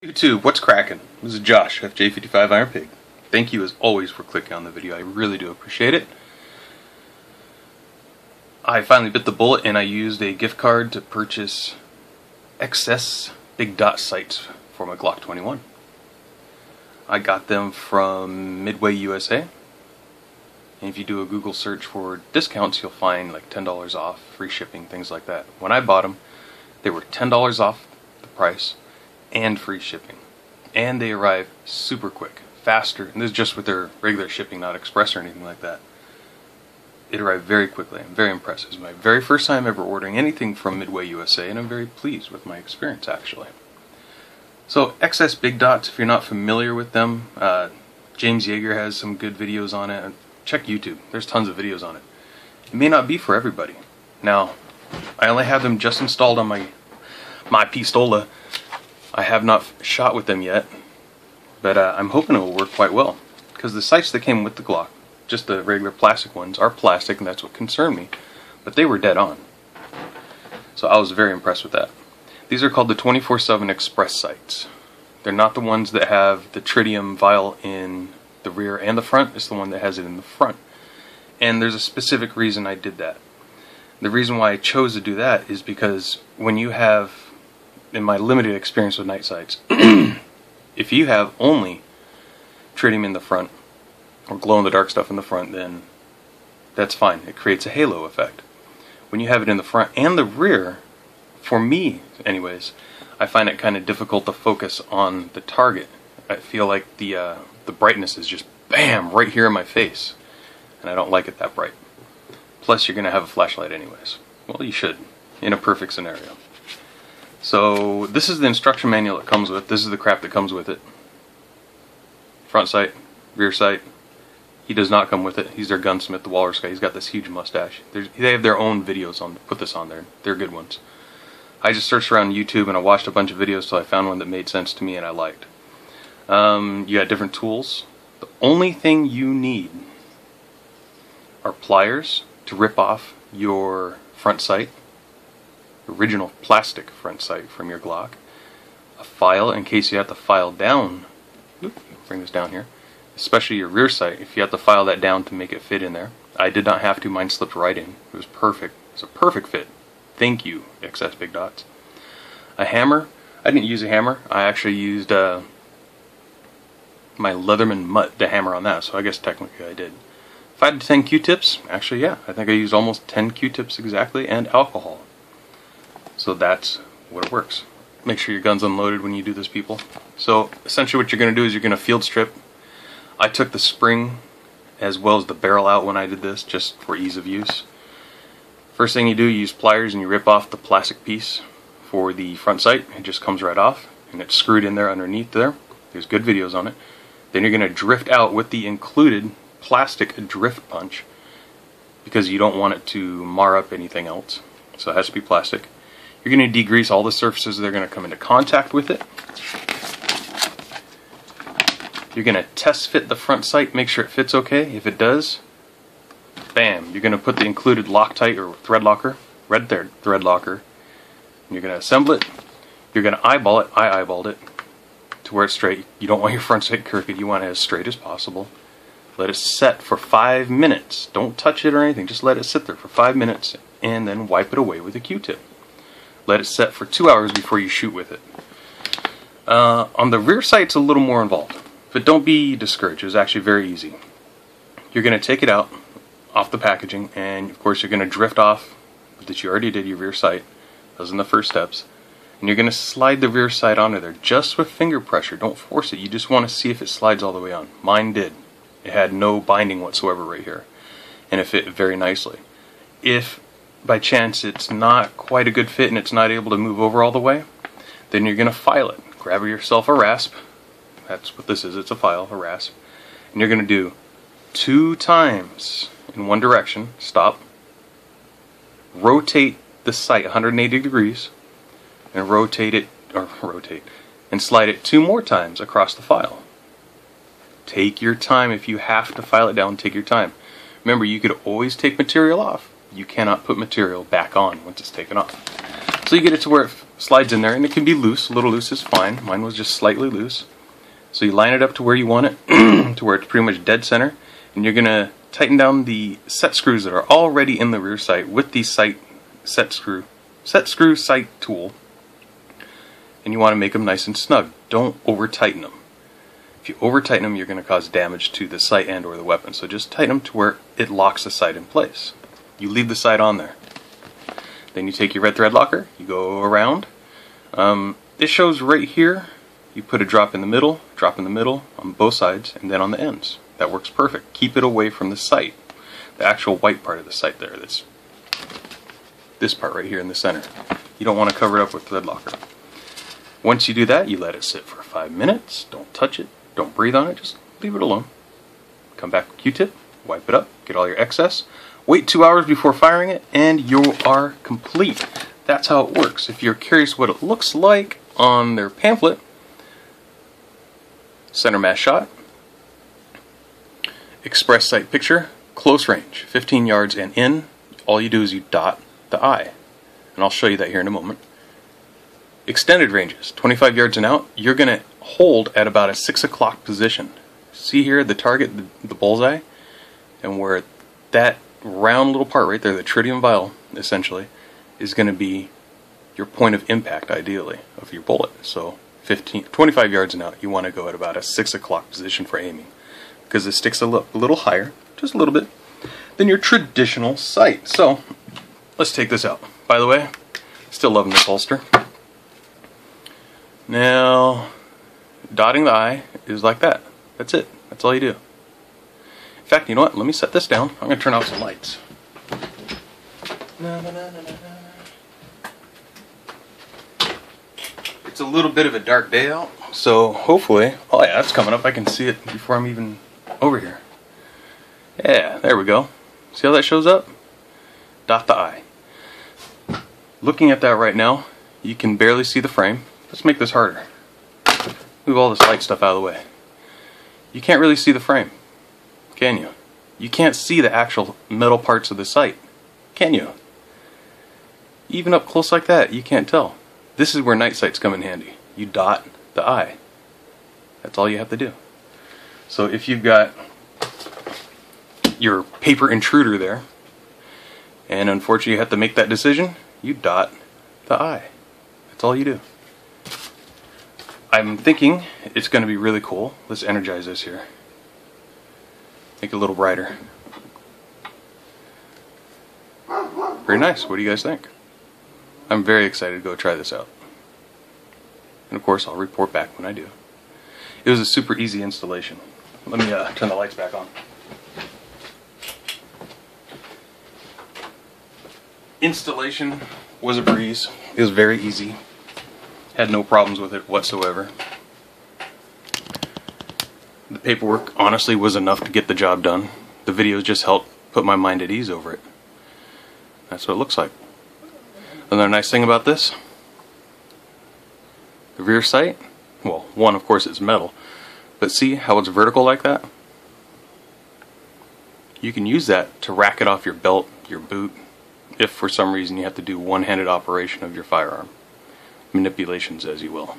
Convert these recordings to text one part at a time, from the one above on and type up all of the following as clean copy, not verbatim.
YouTube, what's cracking? This is Josh, FJ55 Iron Pig. Thank you as always for clicking on the video. I really do appreciate it. I finally bit the bullet and I used a gift card to purchase excess Big Dots sights for my Glock 21. I got them from Midway USA. And if you do a Google search for discounts, you'll find like $10 off, free shipping, things like that. When I bought them, they were $10 off the price and free shipping. And they arrive super quick, faster, and this is just with their regular shipping, not express or anything like that. It arrived very quickly. I'm very impressed. It was my very first time ever ordering anything from Midway USA, and I'm very pleased with my experience actually. So XS Big Dots, if you're not familiar with them, James Yeager has some good videos on it. Check YouTube, there's tons of videos on it. It may not be for everybody. Now, I only have them just installed on my pistola. I have not shot with them yet, but I'm hoping it will work quite well, because the sights that came with the Glock, just the regular plastic ones, are plastic, and that's what concerned me, but they were dead on. So I was very impressed with that. These are called the 24/7 Express sights. They're not the ones that have the tritium vial in the rear and the front. It's the one that has it in the front. And there's a specific reason I did that. The reason why I chose to do that is because when you have, in my limited experience with night sights, if you have only tritium in the front, or glow-in-the-dark stuff in the front, then that's fine. It creates a halo effect. When you have it in the front and the rear, for me anyways, I find it kind of difficult to focus on the target. I feel like the brightness is just bam, right here in my face, and I don't like it that bright. Plus you're going to have a flashlight anyways. Well, you should, in a perfect scenario. So this is the instruction manual it comes with. This is the crap that comes with it. Front sight, rear sight. He does not come with it. He's their gunsmith, the Walrus guy. He's got this huge mustache. They have their own videos on. Put this on there. They're good ones. I just searched around YouTube and I watched a bunch of videos till I found one that made sense to me and I liked. You got different tools. The only thing you need are pliers to rip off your front sight, original plastic front sight from your Glock, a file in case you have to file down, bring this down here, especially your rear sight, if you have to file that down to make it fit in there. I did not have to, mine slipped right in. It was perfect. It's a perfect fit. Thank you, XS Big Dots. A hammer. I didn't use a hammer. I actually used my Leatherman mutt to hammer on that, so I guess technically I did. If I had 10 Q-tips, actually yeah, I think I used almost 10 Q-tips exactly, and alcohol. So that's what it works. Make sure your gun's unloaded when you do this, people. So essentially what you're going to do is you're going to field strip. I took the spring as well as the barrel out when I did this, just for ease of use. First thing you do, you use pliers and you rip off the plastic piece for the front sight. It just comes right off, and it's screwed in there underneath there. There's good videos on it. Then you're going to drift out with the included plastic drift punch, because you don't want it to mar up anything else. So it has to be plastic. You're going to degrease all the surfaces that are going to come into contact with it. You're going to test fit the front sight, make sure it fits okay. If it does, bam, you're going to put the included Loctite or thread locker, red thread locker, and you're going to assemble it. You're going to eyeball it. I eyeballed it to where it's straight. You don't want your front sight crooked. You want it as straight as possible. Let it set for 5 minutes. Don't touch it or anything. Just let it sit there for 5 minutes and then wipe it away with a Q-tip. Let it set for 2 hours before you shoot with it. On the rear sight, it's a little more involved, but don't be discouraged. It's actually very easy. You're going to take it out off the packaging, and of course you're going to drift off that you already did your rear sight. Those are the first steps. And you're going to slide the rear sight onto there just with finger pressure. Don't force it. You just want to see if it slides all the way on. Mine did. It had no binding whatsoever right here, and it fit very nicely. If by chance it's not quite a good fit and it's not able to move over all the way, then you're going to file it. Grab yourself a rasp. That's what this is. It's a file, a rasp. And you're going to do 2 times in one direction. Stop. Rotate the sight 180 degrees and and slide it 2 more times across the file. Take your time. If you have to file it down, take your time. Remember, you could always take material off. You cannot put material back on once it's taken off. So you get it to where it slides in there, and it can be loose. A little loose is fine. Mine was just slightly loose. So you line it up to where you want it, to where it's pretty much dead center, and you're going to tighten down the set screws that are already in the rear sight with the set screw sight tool, and you want to make them nice and snug. Don't over tighten them. If you over tighten them, you're going to cause damage to the sight and or the weapon. So just tighten them to where it locks the sight in place. You leave the sight on there. Then you take your red thread locker, you go around. It shows right here. You put a drop in the middle on both sides, and then on the ends. That works perfect. Keep it away from the sight. The actual white part of the sight there. That's this part right here in the center. You don't want to cover it up with thread locker. Once you do that, you let it sit for 5 minutes. Don't touch it. Don't breathe on it. Just leave it alone. Come back with Q-tip, wipe it up, get all your excess. Wait 2 hours before firing it, and you are complete. That's how it works. If you're curious what it looks like on their pamphlet, center mass shot, express sight picture, close range, 15 yards and in. All you do is you dot the eye, and I'll show you that here in a moment. Extended ranges, 25 yards and out, you're going to hold at about a 6 o'clock position. See here the target, the bullseye, and where that round little part right there, the tritium vial essentially, is going to be your point of impact ideally of your bullet. So 25 yards and out, you want to go at about a 6 o'clock position for aiming, because it sticks a little higher, just a little bit, than your traditional sight. So let's take this out. By the way, still loving this holster. Now, dotting the eye is like that. That's it. That's all you do. In fact, you know what? Let me set this down. I'm going to turn off some lights. It's a little bit of a dark day out, so hopefully, oh yeah, that's coming up. I can see it before I'm even over here. Yeah, there we go. See how that shows up? Dot the eye. Looking at that right now, you can barely see the frame. Let's make this harder. Move all this light stuff out of the way. You can't really see the frame, can you? You can't see the actual metal parts of the sight, can you? Even up close like that, you can't tell. This is where night sights come in handy. You dot the eye. That's all you have to do. So if you've got your paper intruder there, and unfortunately you have to make that decision, you dot the eye. That's all you do. I'm thinking it's going to be really cool. Let's energize this here. Make it a little brighter. Very nice. What do you guys think? I'm very excited to go try this out. And of course, I'll report back when I do. It was a super easy installation. Let me turn the lights back on. Installation was a breeze. It was very easy. Had no problems with it whatsoever. The paperwork honestly was enough to get the job done. The videos just helped put my mind at ease over it. That's what it looks like. Another nice thing about this, the rear sight, well, one, of course, it's metal, but see how it's vertical like that? You can use that to rack it off your belt, your boot, if for some reason you have to do one-handed operation of your firearm. Manipulations, as you will.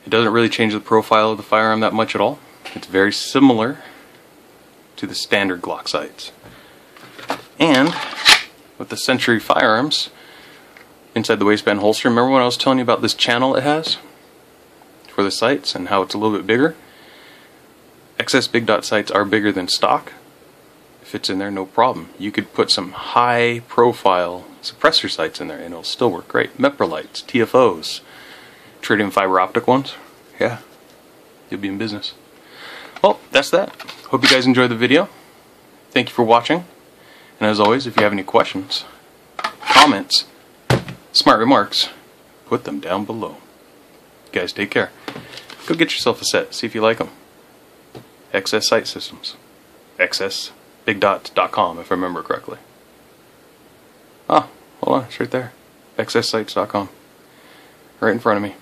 It doesn't really change the profile of the firearm that much at all. It's very similar to the standard Glock sights. And with the Century firearms inside the waistband holster, remember when I was telling you about this channel it has for the sights and how it's a little bit bigger? XS Big Dot sights are bigger than stock. If it's in there, no problem. You could put some high profile suppressor sights in there and it'll still work great. Mepra lights, TFOs, tritium fiber optic ones. Yeah, you'll be in business. Well, that's that. Hope you guys enjoyed the video. Thank you for watching. And as always, if you have any questions, comments, smart remarks, put them down below. You guys take care. Go get yourself a set. See if you like them. XS Sight Systems. XSBigDots.com, if I remember correctly. Ah, hold on, it's right there. XSSights.com. Right in front of me.